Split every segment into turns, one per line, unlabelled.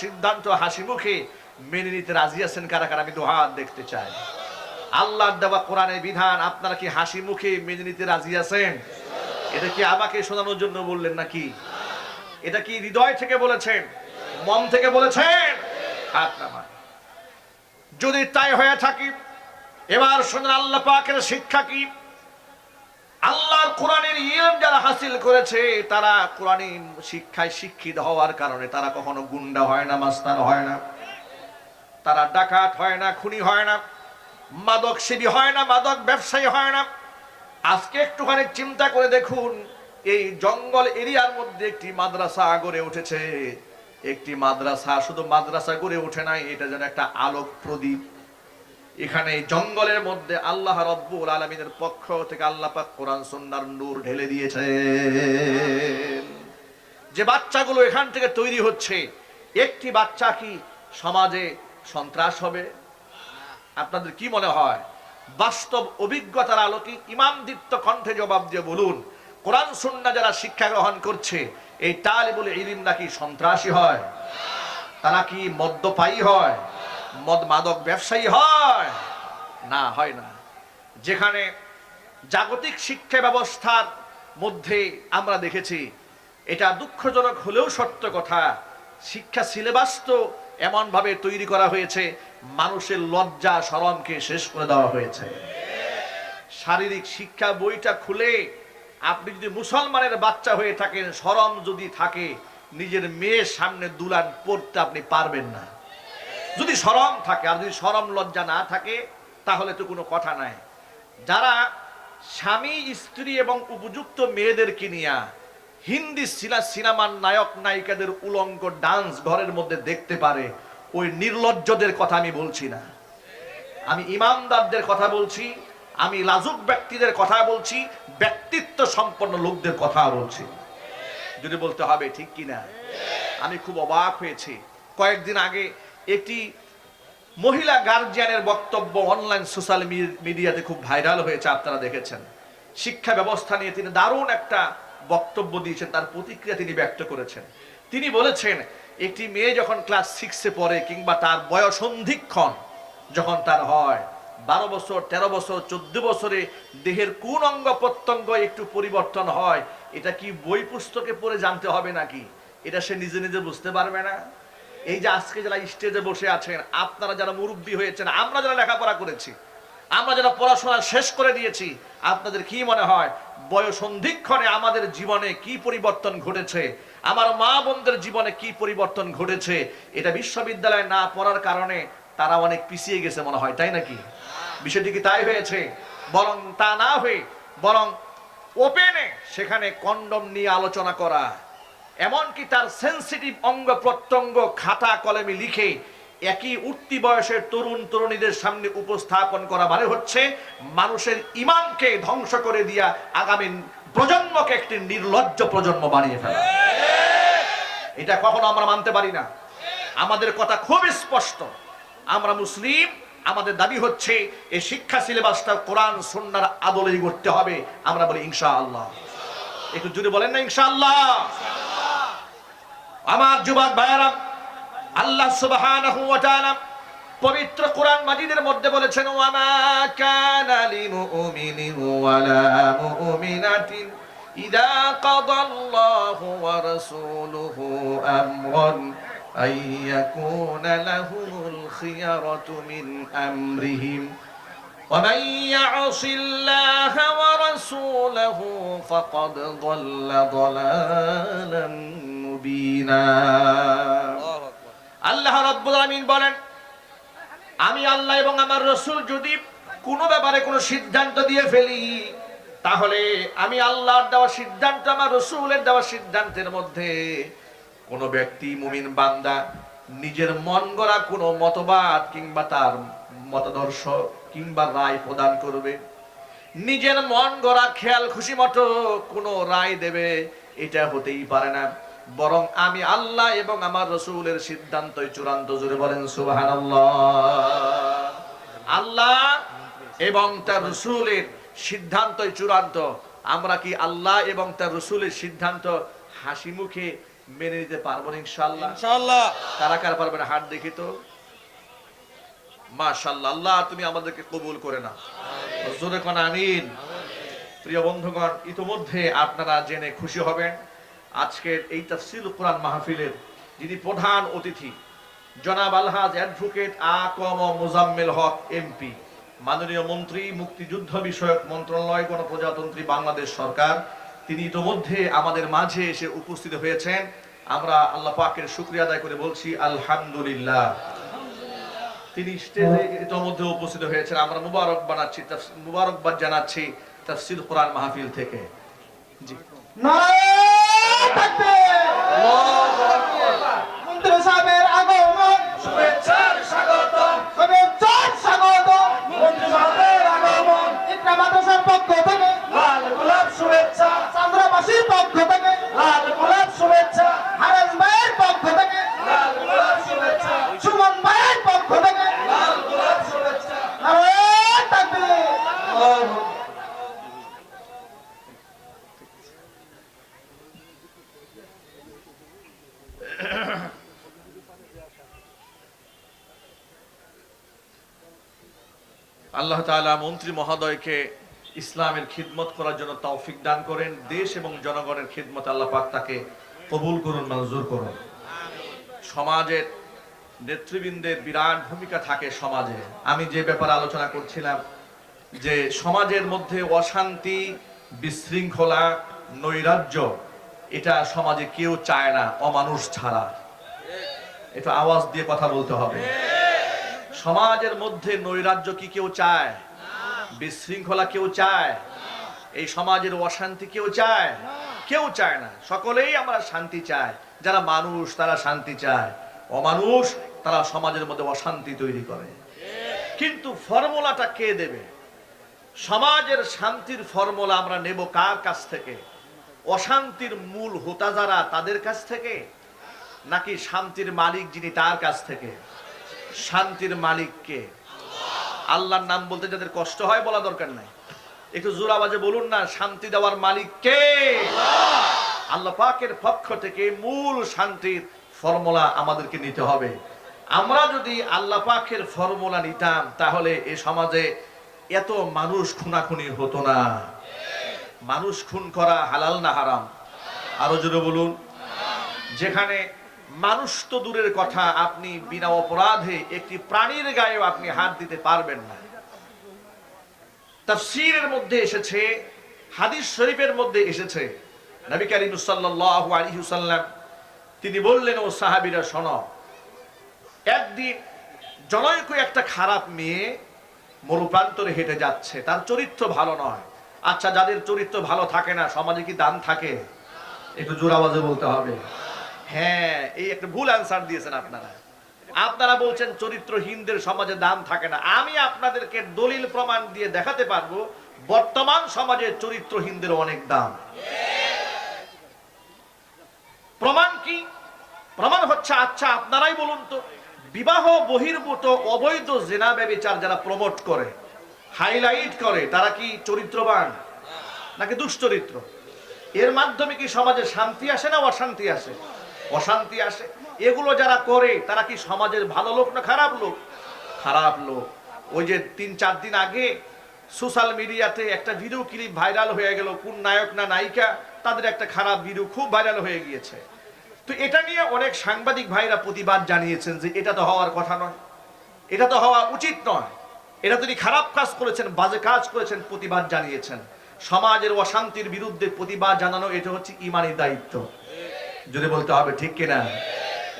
সিদ্ধান্ত হাসি মুখে মেনে নিতে রাজি আছেন কারা কারা? আমি দুহাত দেখতে চাই। আল্লাহর দেওয়া কোরআনের বিধান আপনারা কি হাসি মুখে মেনে নিতে রাজি আছেন? এটা কি আমাকে শোনানোর জন্য বললেন নাকি? এটা কি হৃদয় থেকে বলেছেন, মন থেকে বলেছেন? হাত নামান। যদি তাই হয়ে থাকি, এবার শুনুন আল্লাহ পাকের শিক্ষা কি। আল্লাহর কোরআনের ইলম যারা হাসিল করেছে, তারা কোরআনী শিক্ষায় শিক্ষিত হওয়ার কারণে তারা কখনো গুন্ডা হয় না, মাস্তান হয় না, তারা ডাকাত হয় না, খুনি হয় না, মাদক সেবী হয় না, মাদক ব্যবসায়ী হয় না। আজকে একটুখানি চিন্তা করে দেখুন, এই জঙ্গল এরিয়ার মধ্যে একটি মাদ্রাসা গড়ে উঠেছে। একটি মাদ্রাসা শুধু মাদ্রাসা গড়ে ওঠে নাই, এটা যেন একটা আলোক প্রদীপ। এখানে জঙ্গলের মধ্যে আল্লাহ রাব্বুল আলামিনের পক্ষ থেকে আল্লাহ পাক কোরআন সুন্নাহর নূর ঢেলে দিয়েছে। যে বাচ্চাগুলো এখান থেকে তৈরি হচ্ছে, একটি বাচ্চা কি সমাজে সন্ত্রাস হবে? আপনাদের কি মনে হয়? বাস্তব অভিজ্ঞতার আলোকে ইমামদীপ্ত কণ্ঠে জবাব দিয়ে বলুন, কোরআন সুন্নাহ যারা শিক্ষা গ্রহণ করছে, এই তালিবুল ইলম নাকি সন্ত্রাসী হয়? তারা কি মদ্যপায়ী হয়, মদ মাদক ব্যবসায়ী হয়? না, হয় না। যেখানে জাগতিক শিক্ষা ব্যবস্থার মধ্যে আমরা দেখেছি, এটা দুঃখজনক হলেও সত্য কথা, শিক্ষা সিলেবাস তো এমন ভাবে তৈরি করা হয়েছে, মানুষের লজ্জা শরমকে শেষ করে দেওয়া হয়েছে। শারীরিক শিক্ষা বইটা খুলে আপনি যদি মুসলমানের বাচ্চা হয়ে থাকেন, শরম যদি থাকে, নিজের মেয়ের সামনে দুলান পড়তে আপনি পারবেন না। যদি শরম থাকে, আর যদি শরম লজ্জা না থাকে, তাহলে তো কোনো কথা নাই। যারা স্বামী স্ত্রী এবং উপযুক্ত মেয়েদেরকে নিয়ে হিন্দি সিনেমার নায়ক নায়িকাদের উলঙ্গ ডান্স ঘরের মধ্যে দেখতে পারে, ওই নির্লজ্জদের কথা আমি বলছি না। আমি ইমানদারদের কথা বলছি, আমি লাজুক ব্যক্তিদের কথা বলছি, ব্যক্তিত্ব সম্পন্ন লোকদের কথা বলছি। যদি বলতে হবে ঠিক কিনা। আমি খুব অবাক হয়েছি, কয়েকদিন আগে একটি মহিলা গার্জিয়ানের বক্তব্য অনলাইন সোশ্যাল মিডিয়াতে খুব ভাইরাল হয়েছে, আপনারা দেখেছেন। শিক্ষা ব্যবস্থা নিয়ে তিনি দারুণ একটা বক্তব্য দিয়েছেন, তার প্রতিক্রিয়া তিনি ব্যক্ত করেছেন। তিনি বলেছেন, একটি মেয়ে যখন ক্লাস 6-এ পড়ে, কিংবা তার বয়সন্ধিক্ষণ যখন তার হয়, 12 বছর, 13 বছর, 14 বছরে দেহের কোন অঙ্গ প্রত্যঙ্গ একটু পরিবর্তন হয়, এটা কি বই পুস্তকে পড়ে জানতে হবে নাকি? এটা সে নিজে নিজে বুঝতে পারবে না? এই যে আজকে যারা স্টেজে বসে আছেন, আপনারা যারা মুরব্বী হয়েছেন, আমরা যারা লেখাপড়া করেছি, আমরা যারা পড়াশোনা শেষ করে দিয়েছি, আপনাদের কি মনে হয় বয়সন্ধিক্ষণে আমাদের জীবনে কি পরিবর্তন ঘটেছে, আমার মা বোনদের জীবনে কি পরিবর্তন ঘটেছে? এটা বিশ্ববিদ্যালয়ে না পড়ার কারণে তারা অনেক পিছিয়ে গেছে মনে হয়, তাই নাকি? বিষয়টি কি তাই হয়েছে? বরং তা না হয়ে বরং ওপেনে সেখানে কন্ডম নিয়ে আলোচনা করা, এমনকি তার সেন্সিটিভ অঙ্গ প্রত্যঙ্গ খাতা কলমে লিখে একই উঠতি বয়সের তরুণ তরুণীদের সামনে উপস্থাপন করা, মানে হচ্ছে মানুষের ঈমানকে ধ্বংস করে দিয়া আগামী প্রজন্মকে একটি নির্লজ্জ প্রজন্ম বানিয়ে ফেলা। এটা কখনো আমরা মানতে পারি না। আমাদের কথা খুব স্পষ্ট, আমরা মুসলিম, আমাদের দাবি হচ্ছে এই শিক্ষা সিলেবাসটা কোরআন সুন্নাহর আদলেই করতে হবে। আমরা বলি ইনশাআল্লাহ। একটু জোরে বলেন না ইনশাআল্লাহ। আমার যুবক ভাইয়েরা, আল্লাহ সুবহানাহু ওয়া তাআলা পবিত্র কোরআন মাজিদের মধ্যে বলেছেন, ওয়া মা কানা লিমুমিনিন ওয়ালা মুমিনাতিন ইযা কাদাল্লাহু ওয়া রাসূলুহু আমরান আন ইয়াকুনা লাহুমুল খিয়ারাতু মিন আমরিহিম ওয়া মান ইয়াসিল্লাহা ওয়া রাসূলুহু ফাকাদ দাল্লা দালালান মুবিনা। আল্লাহ রাব্বুল আলামিন বলেন, আমি আল্লাহ এবং আমার রাসূল যদি কোনো ব্যাপারে কোনো সিদ্ধান্ত দিয়ে ফেলি, তাহলে আমি আল্লাহর দেওয়া সিদ্ধান্ত, আমার রাসূলের দেওয়া সিদ্ধান্তের মধ্যে কোনো ব্যক্তি মুমিন বান্দা নিজের মন গড়া কোনো মতবাদ কিংবা তার মতাদর্শ কিংবা রায় প্রদান করবে, নিজের মন গড়া খেয়াল খুশি মতো কোনো রায় দেবে, এটা হতেই পারে না। বরং আমি আল্লাহ এবং আমার রাসূলের সিদ্ধান্তই চূড়ান্ত। জোরে বলেন সুবহানাল্লাহ। আল্লাহ এবং তার রাসূলের সিদ্ধান্তই চূড়ান্ত। আমরা কি আল্লাহ এবং তার রাসূলের সিদ্ধান্ত হাসি মুখে মেনে নিতে পারবো ইনশাআল্লাহ?
ইনশাআল্লাহ।
কারা কারা পারবেন হাত দেখি তো। মাশাআল্লাহ, আল্লাহ তুমি আমাদেরকে কবুল করে নাও, জোরে কোন আমিন। প্রিয় বন্ধুগণ, ইতোমধ্যে আপনারা জেনে খুশি হবেন আজকের এই তাফসীরুল কোরআন মাহফিলের যিনি প্রধান অতিথি জনাব আলহাজ অ্যাডভোকেট আকম মোজাম্মেল হক এমপি, মাননীয় মন্ত্রী, মুক্তিযুদ্ধ বিষয়ক মন্ত্রণালয়, গণপ্রজাতন্ত্রী বাংলাদেশ সরকার, তিনি ইতোমধ্যে আমাদের মাঝে এসে উপস্থিত হয়েছেন। আমরা আল্লাহ পাকের শুকরিয়া আদায় করে বলছি আলহামদুলিল্লাহ। তিনি স্টেজে ইতোমধ্যে উপস্থিত হয়েছেন। আমরা মুবারকবাদ জানাচ্ছি তাফসীর কোরআন মাহফিল থেকে। জি,
নারায়ে তাকবীর, আল্লাহু আকবার। মন্ত্রী সাহেবের আগমন, শুভেচ্ছার স্বাগতম, শুভেচ্ছার স্বাগতম। মন্ত্রী সাহেবের আগমন, ইকরা মাদ্রাসার পক্ষ থেকে লাল গোলাপ শুভেচ্ছা, চান্দ্রাবাসীর পক্ষ থেকে লাল গোলাপ শুভেচ্ছা, হারেস ভাইয়ের পক্ষ থেকে লাল গোলাপ শুভেচ্ছা, সুমন ভাইয়ের পক্ষ থেকে লাল গোলাপ শুভেচ্ছা। নারায়ে তাকবীর, আল্লাহু আকবার।
আল্লাহ তাআলা মন্ত্রী মহোদয়কে ইসলামের খিদমত করার জন্য তৌফিক দান করেন। দেশ এবং জনগণের খিদমত আল্লাহ পাক তাকে কবুল করুন, মঞ্জুর করুন। সমাজের নেতৃবৃন্দের বিরাট ভূমিকা থাকে সমাজে। আমি যে ব্যাপারে আলোচনা করছিলাম যে সমাজের মধ্যে অশান্তি, বিশৃঙ্খলা, নৈরাজ্য, এটা সমাজে কেউ চায় না অমানুষ ছাড়া। এটা আওয়াজ দিয়ে কথা বলতে হবে। সমাজের মধ্যে নৈরাজ্য কি কেউ চায়? বিশৃঙ্খলা কেউ চায়? এই সমাজের অশান্তি কেউ চায়? কেউ চায় না। সকলেই আমরা শান্তি চাই। যারা মানুষ তারা শান্তি চায়, অমানুষ তারা সমাজের মধ্যে অশান্তি তৈরি করে। কিন্তু ফর্মুলাটা কে দেবে? সমাজের শান্তির ফর্মুলা আমরা নেব কার কাছ থেকে? অশান্তির মূল হোতা যারা তাদের কাছ থেকে, নাকি শান্তির মালিক যিনি তার কাছ থেকে? শান্তির মালিক কে? আল্লাহর নাম বলতে যাদের কষ্ট হয় বলা দরকার নাই, একটু জোর আওয়াজে বলুন না, শান্তি দেওয়ার মালিক কে? আল্লাহ পাকের পক্ষ থেকে মূল শান্তির ফর্মুলা আমাদেরকে নিতে হবে। আমরা যদি আল্লাহ পাকের ফর্মুলা নিতাম তাহলে এই সমাজে এত মানুষ খুনাখুনি হতো না। মানুষ খুন করা হালাল না হারাম? আরো জোরে বলুন। যেখানে মানুষ তো দূরের কথা, আপনি বিনা অপরাধে একটি প্রাণীর গায়েও আপনি হাত দিতে পারবেন না। তাফসীরের মধ্যে এসেছে, হাদিস শরীফের মধ্যে এসেছে, নবী করিম সাল্লাল্লাহু আলাইহি ওয়াসাল্লাম তিনি বললেন, ও সাহাবীরা শোনো, একদিন জনৈক একটা খারাপ মেয়ে মরুপ্রান্তরে হেঁটে যাচ্ছে, তার চরিত্র ভালো নয়। আচ্ছা, যাদের চরিত্র ভালো থাকে না সমাজে কি দাম থাকে? একটু জোর আওয়াজে বলতে হবে। হ্যাঁ, এই একটা ভুল অ্যান্সার দিয়েছেন আপনারা। আপনারা বলছেন চরিত্রহীনদের সমাজে দাম থাকে না। আমি আপনাদেরকে দলিল প্রমাণ দিয়ে দেখাতে পারবো বর্তমান সমাজে চরিত্রহীনদের অনেক দাম। প্রমাণ কি? প্রমাণ হচ্ছে, আচ্ছা আপনারাই বলুন তো, বিবাহ বহির্ভূত অবৈধ জিনা ব্যভিচার যারা প্রমোট করে, হাইলাইট করে, তারা কি চরিত্রবান নাকি দুশ্চরিত্র? এর মাধ্যমে কি সমাজে শান্তি আসে না অশান্তি আসে? অশান্তি আসে। এগুলো যারা করে তারা কি সমাজের ভালো লোক না খারাপ লোক? খারাপ লোক। ওই যে 3-4 দিন আগে সোশ্যাল মিডিয়াতে একটা ভিডিও ক্লিপ ভাইরাল হয়ে গেল, কোন নায়ক না নায়িকা তাদের একটা খারাপ ভিডিও খুব ভাইরাল হয়ে গিয়েছে। তো এটা নিয়ে অনেক সাংবাদিক ভাইরা প্রতিবাদ জানিয়েছেন যে এটা তো হওয়ার কথা নয়, এটা তো হওয়া উচিত নয়, এটা তিনি খারাপ কাজ করেছেন, বাজে কাজ করেছেন, প্রতিবাদ জানিয়েছেন। সমাজের অশান্তির বিরুদ্ধে প্রতিবাদ জানানো এটা হচ্ছে ইমানি দায়িত্ব। যদি বলতে হবে ঠিক কিনা?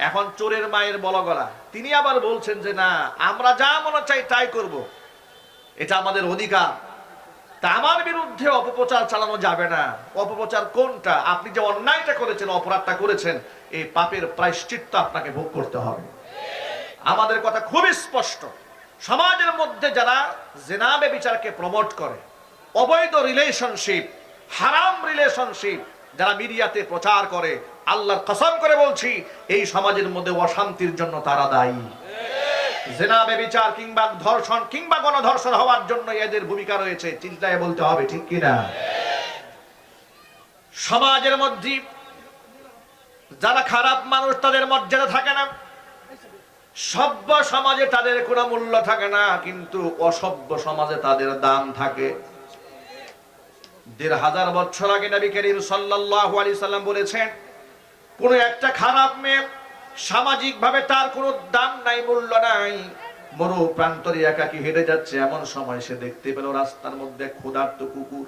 এখন চোরের মায়ের বলগলা, তিনি আবার বলছেন যে না, আমরা যা মনে চাই তাই করব, এটা আমাদের অধিকার। তা আমার বিরুদ্ধে অপপ্রচার চালানো যাবে না। অপপ্রচার কোনটা? আপনি যে অন্যায়টা করেছেন, অপরাধটা করেছেন, এই পাপের প্রায়শ্চিত্ত আপনাকে ভোগ করতে হবে। আমাদের কথা খুবই স্পষ্ট। সমাজের মধ্যে যারা জিনা ব্যভিচারকে প্রমোট করে, অবৈধ রিলেশনশিপ, হারাম রিলেশনশিপ যারা মিডিয়াতে প্রচার করে, আল্লাহর কসম করে বলছি এই সমাজের মধ্যে অশান্তির জন্য তারা দায়ী। জিনা ব্যভিচার কিংবা ধর্ষণ কিংবা গণধর্ষণ হওয়ার জন্য এদের ভূমিকা রয়েছে। চিন্তায় বলতে হবে ঠিক কিনা? সমাজের মধ্যে যারা খারাপ মানুষ তাদের মর্যাদা থাকে না, সভ্য সমাজে তাদের কোনো মূল্য থাকে না, কিন্তু অসভ্য সমাজে তাদের দাম থাকে। ১৫০০ বছর আগে নবী করিম সাল্লাল্লাহু আলাইহি সাল্লাম বলেছেন, কোন একটা খারাপ মেয়ে সামাজিক ভাবে তার কোনো দাম নাই, মূল্য নাই। মরু প্রান্তরে একাকী হেঁটে যাচ্ছে, এমন সময় সে দেখতে পেল রাস্তার মধ্যে ক্ষুধার্ত কুকুর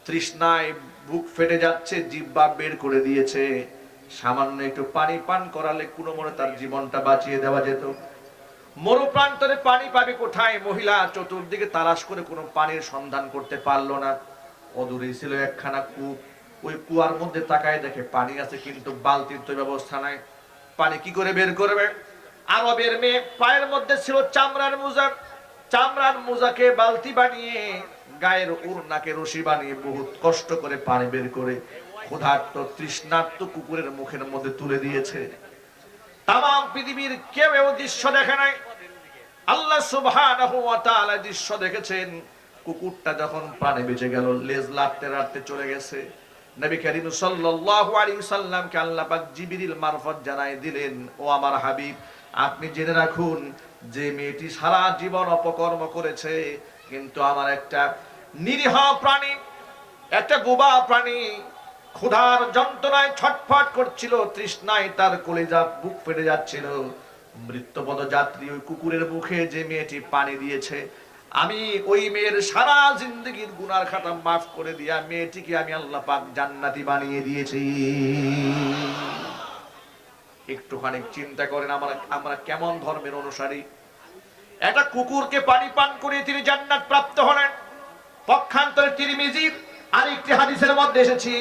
তৃষ্ণায় বুক ফেটে যাচ্ছে, জিহ্বা বের করে দিয়েছে। সামান্য একটু পানি পান করালে কোনো মনে তার জীবনটা বাঁচিয়ে দেওয়া যেত। মরু প্রান্তরে পানি পাবে কোথায়? মহিলা চতুর্দিকে তালাশ করে কোনো পানির সন্ধান করতে পারলো না। অদূরে ছিল একখানা কূপ, ওই কুয়ার মধ্যে তাকায় দেখে পানি আছে, কিন্তু বালতির তো ব্যবস্থা নাই। পানি কি করে বের করবে? আরবের মেয়ে পায়ের মধ্যে ছিল চামড়ার মোজা, চামড়ার মোজাকে বালতি বানিয়ে গায়ের উড়নাকে রশি বানিয়ে বহুত কষ্ট করে পানি বের করে ক্ষুধার্ত তৃষ্ণার্ত কুকুরের মুখের মধ্যে তুলে দিয়েছে। তামাম পৃথিবীর কেউ এও দৃশ্য দেখে নাই, আল্লাহ সুবহানাহু ওয়া তাআলা দৃশ্য দেখেছেন। কুকুরটা যখন প্রাণে বেঁচে গেল, লেজ লাড়তে লাড়তে চলে গেছে। নবী করিম সাল্লাল্লাহু আলাইহি সাল্লামকে আল্লাহ পাক জিবরিল মারফত জানাই দিলেন, ও আমার হাবিব, আপনি জেনে রাখুন যে মেয়েটি সারা জীবন অপকর্ম করেছে, কিন্তু আমার একটা নিরীহ প্রাণী, একটা বোবা প্রাণী ক্ষুধার যন্ত্রণায় ছটফট করছিল, তৃষ্ণায় তার কলিজা বুক ফেটে যাচ্ছিল। মৃত্যুপদ যাত্রী ওই কুকুরের মুখে যে মেয়েটি পানি দিয়েছে, আমি ওই মেয়ের সারা জিন্দগির গুনার খাতা মাফ করে দিয়া মেয়েটিকে আমি আল্লাহ পাক জান্নাতি বানিয়ে দিয়েছি। একটুখানি চিন্তা করেন আমরা কেমন ধর্মের অনুসারী। একটা কুকুরকে পানি পান করে তিনি জান্নাত প্রাপ্ত হলেন। পক্ষান্তরে তিরমিজির আরেকটি হাদিসের মধ্যে এসেছে,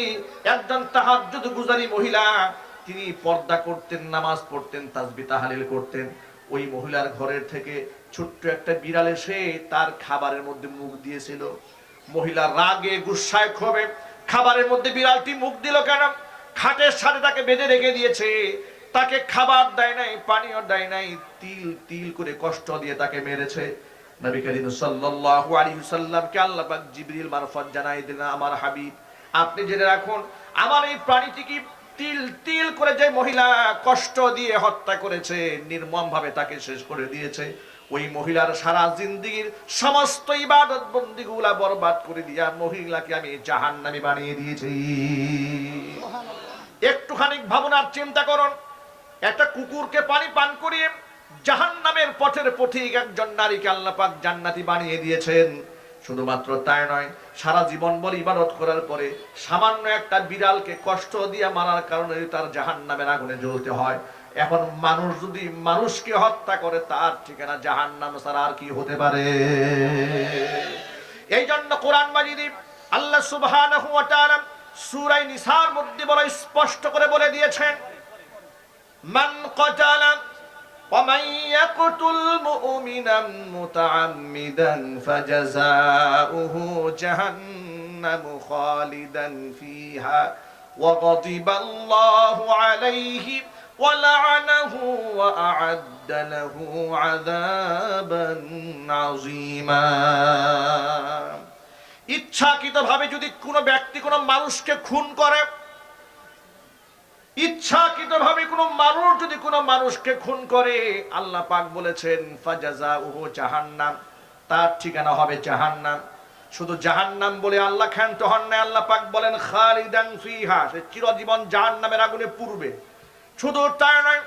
একজন তাহাজ্জুদ গুজারি মহিলা, তিনি পর্দা করতেন, নামাজ পড়তেন, তাসবিহ তাহলিল করতেন। ওই মহিলার ঘরের থেকে ছোট্ট একটা বিড়াল এসে তার খাবারের মধ্যে মুখ দিয়েছিল। মহিলা রাগে গুসায় ক্ষোভে খাবারের মধ্যে বিড়ালটি মুখ দিল কেন? খাটের সাথে তাকে বেঁধে রেখে দিয়েছে, তাকে খাবার দেয় নাই, পানিও দেয় নাই, তিল তিল করে কষ্ট দিয়ে তাকে মেরেছে। নবী করিম সাল্লাল্লাহু আলাইহি সাল্লামকে আল্লাহ পাক জিবরিল মারফত জানাই দিলেন, আমার হাবিব, আপনি জেনে রাখুন আমার এই প্রাণীটিকে তিল তিল করে যে মহিলা কষ্ট দিয়ে হত্যা করেছে, নির্মম ভাবে তাকে শেষ করে দিয়েছে, ওই মহিলার সারা জিন্দেগীর সমস্ত ইবাদত বন্দেগীগুলা বরবাদ করে দিয়া মহিলাকে আমি জাহান্নামী বানিয়ে দিয়েছি। একটুখানি ভাবনার চিন্তা করুন, একটা কুকুরকে পানি পান করিয়ে জাহান্নামের পথের পথিক একজন নারীকে আল্লাহ পাক জান্নাতি বানিয়ে দিয়েছেন। শুধুমাত্র তাই নয়, সারা জীবন ভর ইবাদত করার পরে সামান্য একটা বিড়ালকে কষ্ট দিয়ে মারার কারণে তার জাহান্নামের আগুনে জ্বলতে হয়। এখন মানুষ যদি মানুষকে হত্যা করে, তার ঠিকানা জাহান্নাম ছাড়া আর কি হতে পারে? এই জন্য কোরআন মাজিদে আল্লাহ সুবহানাহু ওয়া তাআলা সূরা নিসার মধ্যে বড় স্পষ্ট করে বলে দিয়েছেন, মান কাতালা ومن يقتل مؤمنا متعمدا فجزاؤه جهنم خالدا فيها وغضب الله عليه ولعنه وأعد له عذابا عظيما। ইচ্ছাকৃতভাবে যদি কোনো ব্যক্তি কোনো মানুষকে খুন করে, ইচ্ছাকৃতভাবে কোনো মানুষ যদি কোনো মানুষকে খুন করে, আল্লাহ পাক বলেছেন ফাজাজাউহু জাহান্নাম, তার ঠিকানা হবে জাহান্নাম। শুধু জাহান্নাম বলে আল্লাহ ক্ষান্ত হন না, আল্লাহ পাক বলেন খালিদান ফিহা, সে চিরজীবন জাহান্নামের আগুনে পুড়বে। শুধু তাই নয়,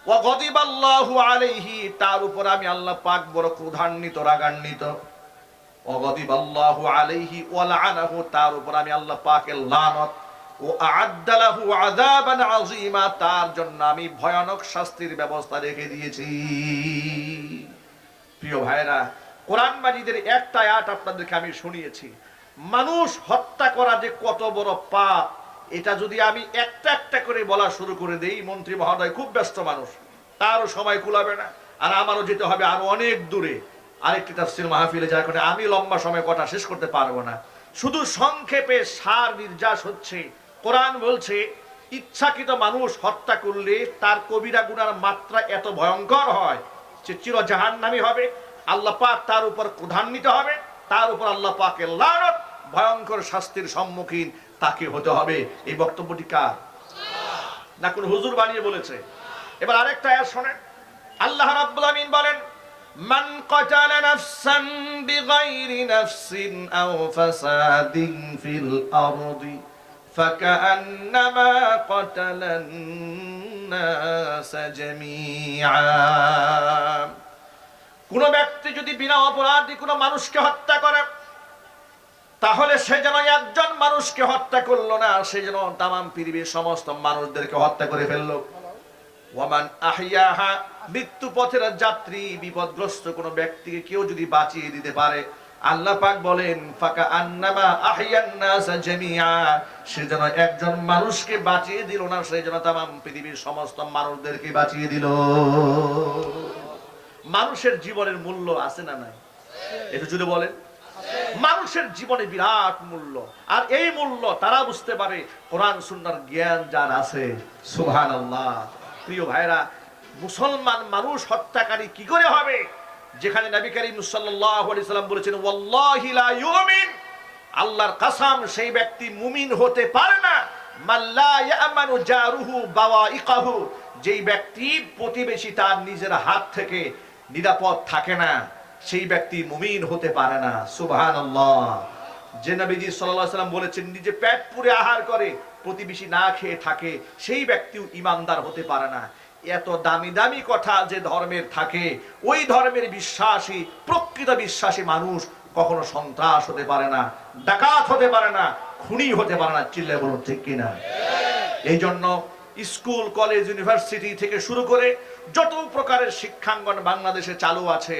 ওয়া গদিবাল্লাহু আলাইহি, তার উপর আমি আল্লাহ পাক বড় ক্রোধান্বিত, রাগান্বিত। ওয়া গদিবাল্লাহু আলাইহি ওয়া লাআনাহু, তার উপর আমি আল্লাহ পাকের লানত, ও আ'আদ্দা লাহু আযাবান আযীমা, তার জন্য আমি ভয়ানক শাস্তির ব্যবস্থা রেখে দিয়েছি। প্রিয় ভাইরা, কোরআন মাজিদের একটা আয়াত আপনাদেরকে আমি শুনিয়েছি, মানুষ হত্যা করা যে কত বড় পাপ, এটা যদি আমি একটা একটা করে বলা শুরু করে দেই, মন্ত্রী মহোদয় খুব ব্যস্ত মানুষ, তারও সময় কুলাবে না, আর আমারও যেতে হবে আরো অনেক দূরে আরেকটি তাফসীর মাহফিলে যাওয়ার কারণে আমি লম্বা সময় কথা শেষ করতে পারবো না। শুধু সংক্ষেপে সার নির্যাস হচ্ছে, কোরআন বলছে ইচ্ছাকৃত মানুষ হত্যা করলে তার কবিরা গুনার মাত্রা এত ভয়ঙ্কর হয় যে চির জাহান্নামী হবে, আল্লাহ পাক তার উপর ক্রোধান্বিত হবে, তার উপর আল্লাহ পাকের লানত, ভয়ঙ্কর শাস্তির সম্মুখীন তাকে হতে হবে। এই বক্তব্যটি কার? না কোন হুজুর বানিয়ে বলেছে? এবার আরেকটা আয়াত শুনেন, আল্লাহ রাব্বুল আমিন বলেন, মান কাতালা নাফসান বিগাইরি নাফসিন আও ফাসাদিন ফিল আরদি ফাকান্নামা কাতালান নাস জামিআ। কোন ব্যক্তি যদি বিনা অপরাধে কোন মানুষকে হত্যা করে, তাহলে সে যেন একজন মানুষকে হত্যা করলো না, সে যেন তামাম পৃথিবীর সমস্ত মানুষদেরকে হত্যা করে ফেললো। ওয়ামান আহিয়াহা, মৃত্যু পথের যাত্রী বিপদগ্রস্ত কোন ব্যক্তিকে কেউ যদি বাঁচিয়ে দিতে পারে, আল্লাহ পাক বলেন ফাকা আন্নামা আহিয়ান নাস জামিআ, সে যেন একজন মানুষকে বাঁচিয়ে দিল না, সে যেন তামাম পৃথিবীর সমস্ত মানুষদেরকে বাঁচিয়ে দিল। মানুষের জীবনের মূল্য আছে না নাই? একটু যদি বলেন, মানুষের জীবনে বিরাট মূল্য। আর এই মূল্য তারা বুঝতে পারে কোরআন সুন্নাহর জ্ঞান যার আছে। সুবহানাল্লাহ। প্রিয় ভাইরা, মুসলমান মানুষ হত্যাকারী কি করে হবে, যেখানে নবী করিম সাল্লাল্লাহু আলাইহি সাল্লাম বলেছেন ওয়াল্লাহি লা ইউমিন, আল্লাহর কসম সেই ব্যক্তি মুমিন হতে পারে না, মাল্লা ইয়ামানু জারুহু বাওয়াইকাহু, যেই ব্যক্তি প্রতিবেশী তার নিজের হাত থেকে নিরাপদ থাকে না, সেই ব্যক্তি মুমিন হতে পারে না। সুবহানাল্লাহ। যে নবীজি সাল্লাল্লাহু আলাইহি সাল্লাম বলেছেন নিজে পেট পুরে আহার করে প্রতিবেশী না খেয়ে থাকে, সেই ব্যক্তিও ঈমানদার হতে পারে না। এত দামি দামি কথা যে ধর্মের থাকে, ওই ধর্মের বিশ্বাসী প্রকৃত বিশ্বাসী মানুষ কখনো সন্ত্রাস হতে পারে না, ডাকাত হতে পারে না, খুনি হতে পারে না। চিল্লায় বলুন ঠিক কিনা? এই জন্য স্কুল, কলেজ, ইউনিভার্সিটি থেকে শুরু করে যত প্রকারের শিক্ষাঙ্গন বাংলাদেশে চালু আছে,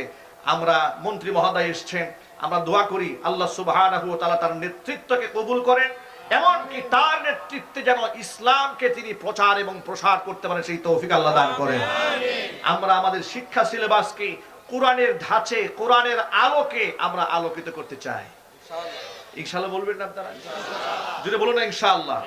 আমরা মন্ত্রী মহোদয় এসেছেন, আমরা দোয়া করি আল্লাহ সুবহানাহু ওয়া তাআলা তার নেতৃত্বকে কবুল করেন, এমনকি তার নেতৃত্বে যেন ইসলামকে তিনি প্রচার এবং প্রসার করতে পারেন, সেই তৌফিক আল্লাহ দান করেন। আমরা আমাদের শিক্ষা সিলেবাসকে কোরআনের ধাঁচে, কোরআনের আলোকে আমরা আলোকিত করতে চাই। ইনশাআল্লাহ বলবেন না আপনারা? যদি বলুন না ইনশাআল্লাহ।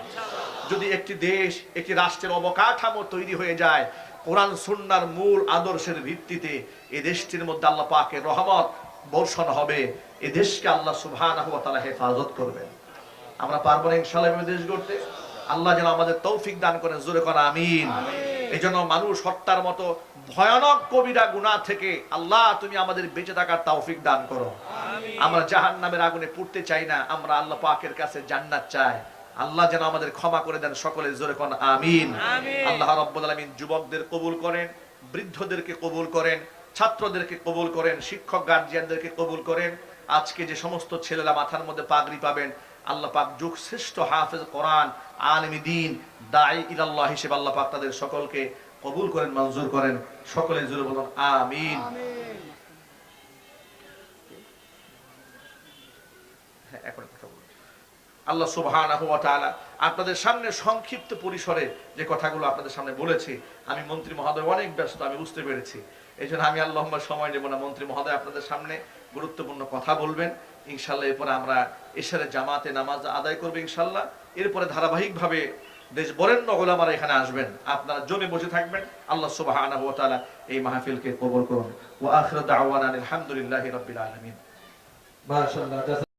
যদি একটি দেশ, একটি রাষ্ট্রের অবকাঠামো তৈরি হয়ে যায় কোরআন সুন্নাহর মূল আদর্শের ভিত্তিতে, এই দেশটির মধ্যে আল্লাহ পাকের রহমত বর্ষণ হবে, এই দেশকে আল্লাহ সুবহানাহু ওয়া তাআলা হেফাজত করবেন। আমরা পারবো না ইনশাআল্লাহ এই দেশ গড়তে? আল্লাহ যেন আমাদের তৌফিক দান করেন, জোরে কোন আমিন। এই জন্য মানুষ হত্যার মতো ভয়ানক কবিরা গুনাহ থেকে আল্লাহ তুমি আমাদের বেঁচে থাকার তৌফিক দান করো। আমরা জাহান্নামের আগুনে পুড়তে চাই না, আমরা আল্লাহ পাকের কাছে জান্নাত চাই। আল্লাহ যেন আমাদের ক্ষমা করে দেন, সকলে জোরে কোন আমিন। আল্লাহ রাব্বুল আলামিন যুবকদের কবুল করেন, বৃদ্ধদেরকে কবুল করেন, ছাত্রদেরকে কবুল করেন, শিক্ষক গার্জিয়ানদেরকে কবুল করেন। আজকে যে সমস্ত ছেলেরা মাথার মধ্যে পাগড়ি পাবেন, আল্লাহ পাক যুগ শ্রেষ্ঠ হাফেজ কোরআন, আলিম দ্বীন, দাঈ ইলাল্লাহ হিসেবে আল্লাহ পাক তাদের সকলকে কবুল করেন, মঞ্জুর করেন। সকলে জোরে বলুন আমিন। হ্যাঁ, এখন কথা বলুন। আল্লাহ সুবহানাহু ওয়া তাআলা আপনাদের সামনে সংক্ষিপ্ত পরিসরে যে কথাগুলো আপনাদের সামনে বলেছি, আমি মন্ত্রী মহোদয় অনেক ব্যস্ত, আমি বুঝতে পেরেছি। এই জন্য আমি আল্লাহুম্মা সময় নেব না। মন্ত্রী মহোদয় আপনাদের সামনে গুরুত্বপূর্ণ কথা বলবেন ইনশাআল্লাহ। এরপরে আমরা এশারে জামাতে নামাজ আদায় করব ইনশাআল্লাহ। এরপরে ধারাবাহিকভাবে দেশ বরেণ্য উলামারা এখানে আসবেন, আপনারা জমে বসে থাকবেন। আল্লাহ সুবহানাহু ওয়া তাআলা এই মাহফিলকে কবুল করুন। ওয়া আখিরু দাওয়ানা আলহামদুলিল্লাহি রাব্বিল আলামিন।
মাশাআল্লাহ।